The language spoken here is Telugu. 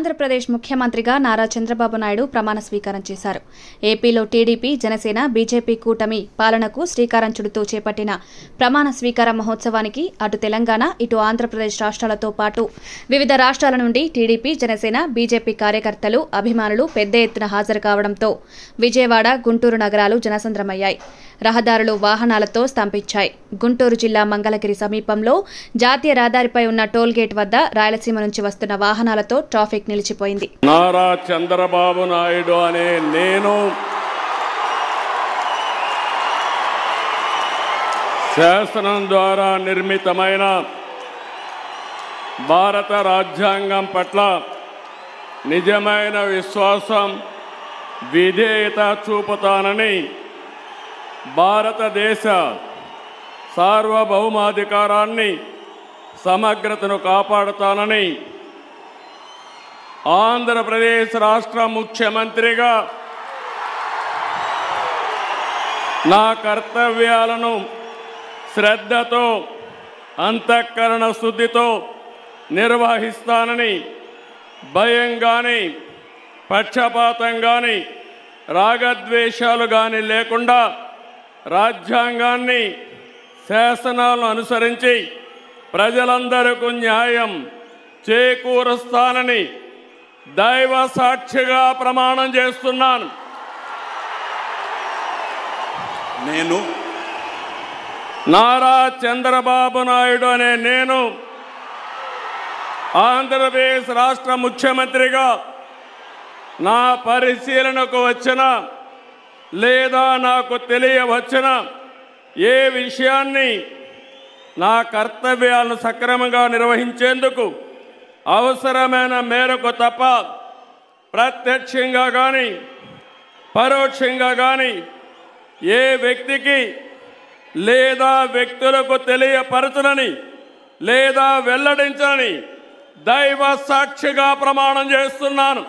ఆంధ్రప్రదేశ్ ముఖ్యమంత్రిగా నారా చంద్రబాబు నాయుడు ప్రమాణ స్వీకారం చేశారు. ఏపీలో టీడీపీ, జనసేన, బీజేపీ కూటమి పాలనకు శ్రీకారం చుడుతూ చేపట్టిన ప్రమాణ స్వీకార మహోత్సవానికి అటు తెలంగాణ, ఇటు ఆంధ్రప్రదేశ్ రాష్ట్రాలతో పాటు వివిధ రాష్ట్రాల నుండి టీడీపీ, జనసేన, బీజేపీ కార్యకర్తలు, అభిమానులు పెద్ద ఎత్తున హాజరు కావడంతో విజయవాడ, గుంటూరు నగరాలు జనసంద్రమయ్యాయి. రహదారులు వాహనాలతో స్తంభించాయి. గుంటూరు జిల్లా మంగళగిరి సమీపంలో జాతీయ రహదారిపై ఉన్న టోల్గేట్ వద్ద రాయలసీమ నుంచి వస్తున్న వాహనాలతో ట్రాఫిక్ నిలిచిపోయింది. నారా చంద్రబాబు నాయుడు అనే నేను శాసనం ద్వారా నిర్మితమైన భారత రాజ్యాంగం పట్ల నిజమైన విశ్వాసం, విధేయత చూపుతానని, భారతదేశ సార్వభౌమాధికారాన్ని, సమగ్రతను కాపాడుతానని ఆంధ్రప్రదేశ్ రాష్ట్ర ముఖ్యమంత్రిగా నా కర్తవ్యాలను శ్రద్ధతో, అంతఃకరణ శుద్ధితో నిర్వహిస్తానని, భయం కానీ, పక్షపాతం కానీ, రాగద్వేషాలు కానీ లేకుండా రాజ్యాంగాన్ని, శాసనాలను అనుసరించి ప్రజలందరికీ న్యాయం చేకూరుస్తానని దైవ సాక్షిగా ప్రమాణం చేస్తున్నాను. నేను నారా చంద్రబాబు నాయుడు అనే నేను ఆంధ్రప్రదేశ్ రాష్ట్ర ముఖ్యమంత్రిగా నా పరిశీలనకు వచ్చిన లేదా నాకు తెలియవచ్చిన ఏ విషయాన్ని నా కర్తవ్యాలను సక్రమంగా నిర్వహించేందుకు అవసరమైన మేరకు తప్ప ప్రత్యక్షంగా కానీ, పరోక్షంగా కానీ ఏ వ్యక్తికి లేదా వ్యక్తులకు తెలియపరచనని లేదా వెల్లడించని దైవ సాక్షిగా ప్రమాణం చేస్తున్నాను.